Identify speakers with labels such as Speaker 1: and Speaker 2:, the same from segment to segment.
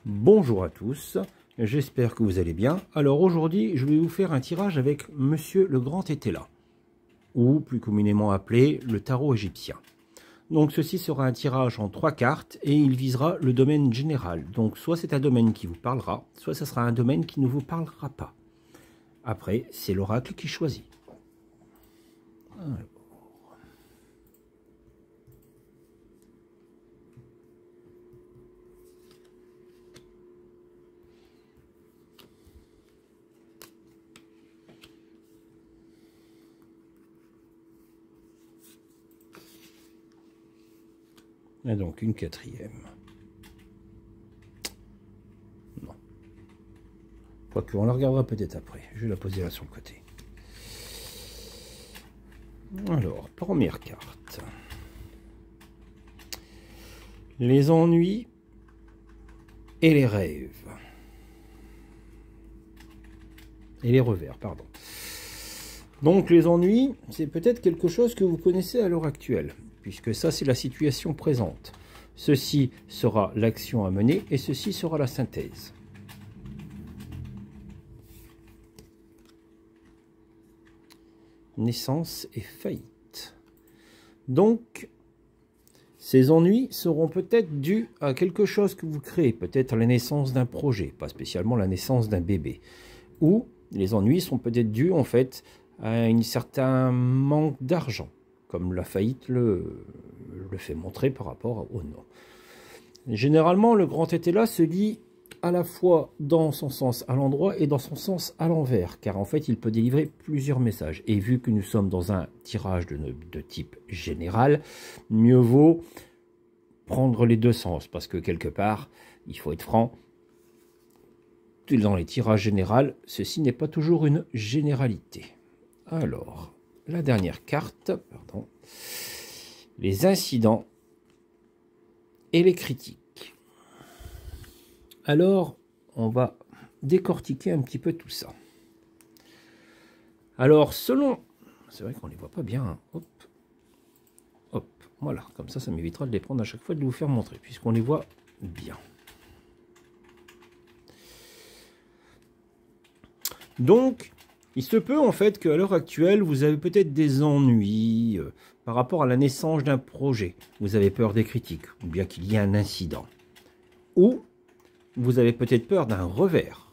Speaker 1: Bonjour à tous, j'espère que vous allez bien. Alors aujourd'hui, je vais vous faire un tirage avec Monsieur le Grand était là, ou plus communément appelé le tarot égyptien. Donc ceci sera un tirage en 3 cartes et il visera le domaine général. Donc soit c'est un domaine qui vous parlera, soit ce sera un domaine qui ne vous parlera pas. Après, c'est l'oracle qui choisit. Alors. Et donc une quatrième. Non. Quoique, on la regardera peut-être après. Je vais la poser là sur le côté. Alors, première carte. Les ennuis et les rêves. Et les revers, pardon. Donc les ennuis, c'est peut-être quelque chose que vous connaissez à l'heure actuelle, puisque ça c'est la situation présente. Ceci sera l'action à mener et ceci sera la synthèse. Naissance et faillite. Donc, ces ennuis seront peut-être dus à quelque chose que vous créez, peut-être à la naissance d'un projet, pas spécialement la naissance d'un bébé. Ou les ennuis sont peut-être dus en fait à un certain manque d'argent, comme la faillite le fait montrer par rapport au nom. Généralement, le grand était là se lit à la fois dans son sens à l'endroit et dans son sens à l'envers, car en fait il peut délivrer plusieurs messages. Et vu que nous sommes dans un tirage de type général, mieux vaut prendre les deux sens, parce que quelque part, il faut être franc, dans les tirages généraux, ceci n'est pas toujours une généralité. Alors, la dernière carte, pardon, les incidents et les critiques. Alors, on va décortiquer un petit peu tout ça. Alors, selon... C'est vrai qu'on ne les voit pas bien. Hein. Hop, hop, voilà. Comme ça m'évitera de les prendre à chaque fois de vous faire montrer, puisqu'on les voit bien. Donc, il se peut en fait qu'à l'heure actuelle, vous avez peut-être des ennuis par rapport à la naissance d'un projet. Vous avez peur des critiques, ou bien qu'il y ait un incident. Ou vous avez peut-être peur d'un revers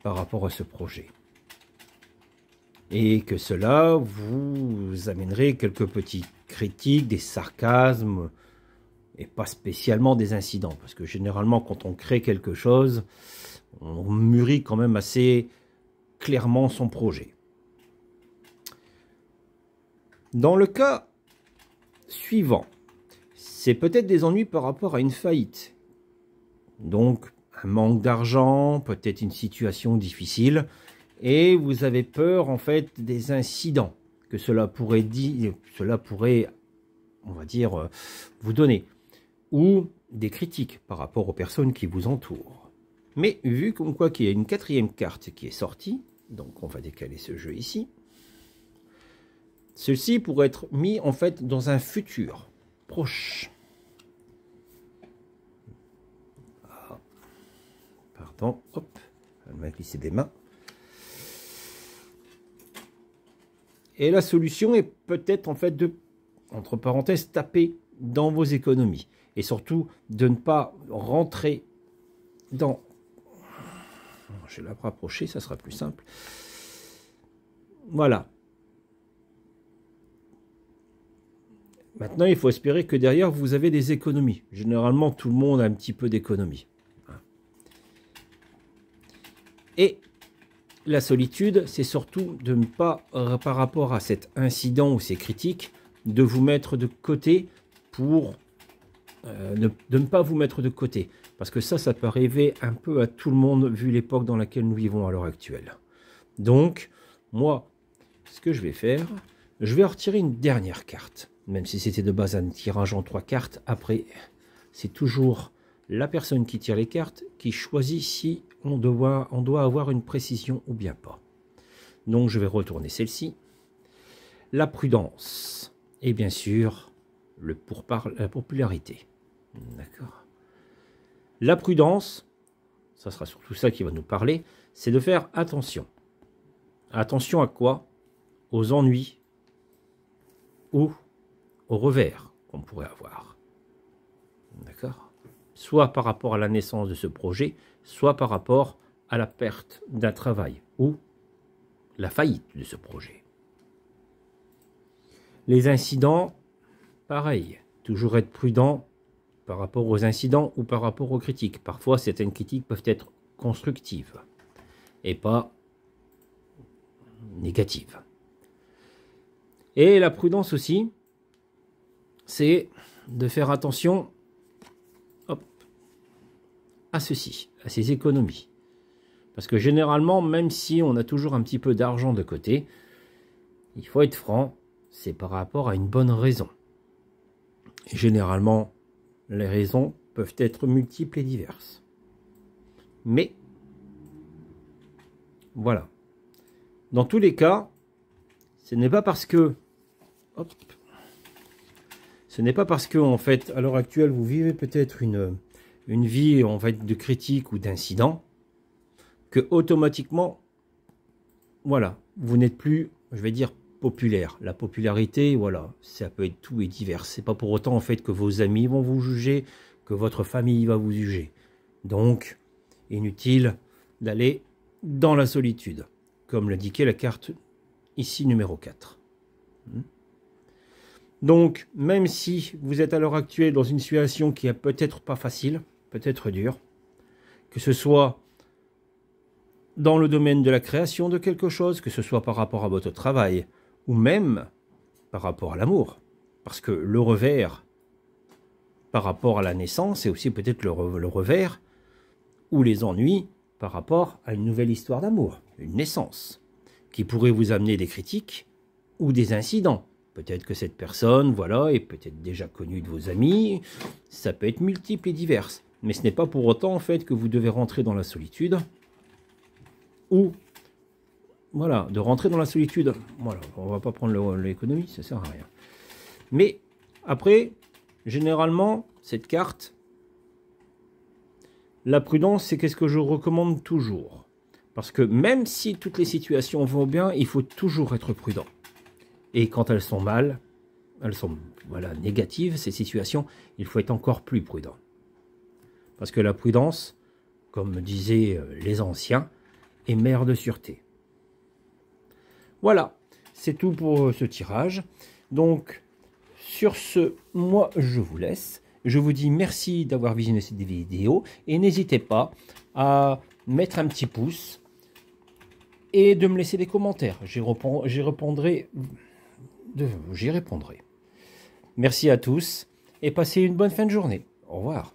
Speaker 1: par rapport à ce projet. Et que cela vous amènerait quelques petites critiques, des sarcasmes, et pas spécialement des incidents. Parce que généralement, quand on crée quelque chose, on mûrit quand même assez clairement son projet. Dans le cas suivant, c'est peut-être des ennuis par rapport à une faillite. Donc, un manque d'argent, peut-être une situation difficile, et vous avez peur, en fait, des incidents que cela pourrait, on va dire, vous donner, ou des critiques par rapport aux personnes qui vous entourent. Mais vu comme quoi qu'il y a une quatrième carte qui est sortie, donc on va décaler ce jeu ici, ceci pourrait être mis en fait dans un futur proche. Ah. Pardon, hop, on va glisser des mains. Et la solution est peut-être en fait de, entre parenthèses, taper dans vos économies. Et surtout de ne pas rentrer dans... Je vais la rapprocher, ça sera plus simple. Voilà. Maintenant, il faut espérer que derrière, vous avez des économies. Généralement, tout le monde a un petit peu d'économies. Et la solitude, c'est surtout de ne pas, par rapport à cet incident ou ces critiques, de vous mettre de côté pour... de ne pas vous mettre de côté. Parce que ça peut arriver un peu à tout le monde, vu l'époque dans laquelle nous vivons à l'heure actuelle. Donc, moi, ce que je vais faire, je vais retirer une dernière carte. Même si c'était de base un tirage en 3 cartes, après, c'est toujours la personne qui tire les cartes qui choisit si on doit avoir une précision ou bien pas. Donc, je vais retourner celle-ci. La prudence. Et bien sûr, la popularité. D'accord. La prudence, ça sera surtout ça qui va nous parler, c'est de faire attention. Attention à quoi? Aux ennuis ou au revers qu'on pourrait avoir. D'accord? Soit par rapport à la naissance de ce projet, soit par rapport à la perte d'un travail ou la faillite de ce projet. Les incidents, pareil, toujours être prudent par rapport aux incidents ou par rapport aux critiques. Parfois, certaines critiques peuvent être constructives et pas négatives. Et la prudence aussi, c'est de faire attention à ceci, à ces économies. Parce que généralement, même si on a toujours un petit peu d'argent de côté, il faut être franc, c'est par rapport à une bonne raison. Et généralement, les raisons peuvent être multiples et diverses. Mais, voilà. Dans tous les cas, ce n'est pas parce que... ce n'est pas parce que, en fait, à l'heure actuelle, vous vivez peut-être une vie, en fait, de critique ou d'incident, que automatiquement, voilà, vous n'êtes plus, je vais dire, populaire. La popularité, voilà, ça peut être tout et divers. C'est pas pour autant, en fait, que vos amis vont vous juger, que votre famille va vous juger. Donc, inutile d'aller dans la solitude, comme l'indiquait la carte ici numéro 4. Donc, même si vous êtes à l'heure actuelle dans une situation qui est peut-être pas facile, peut-être dure, que ce soit dans le domaine de la création de quelque chose, que ce soit par rapport à votre travail, ou même par rapport à l'amour. Parce que le revers, par rapport à la naissance, c'est aussi peut-être le revers, ou les ennuis, par rapport à une nouvelle histoire d'amour, une naissance, qui pourrait vous amener des critiques ou des incidents. Peut-être que cette personne, voilà, est peut-être déjà connue de vos amis, ça peut être multiple et diverses. Mais ce n'est pas pour autant, en fait, que vous devez rentrer dans la solitude, ou, voilà, de rentrer dans la solitude. Voilà, on ne va pas prendre l'économie, ça ne sert à rien. Mais, après, généralement, cette carte, la prudence, c'est qu'est-ce que je recommande toujours. Parce que même si toutes les situations vont bien, il faut toujours être prudent. Et quand elles sont mal, elles sont voilà, négatives, ces situations, il faut être encore plus prudent. Parce que la prudence, comme disaient les anciens, est mère de sûreté. Voilà, c'est tout pour ce tirage. Donc, sur ce, moi, je vous laisse. Je vous dis merci d'avoir visionné cette vidéo. Et n'hésitez pas à mettre un petit pouce et de me laisser des commentaires. J'y répondrai. Merci à tous et passez une bonne fin de journée. Au revoir.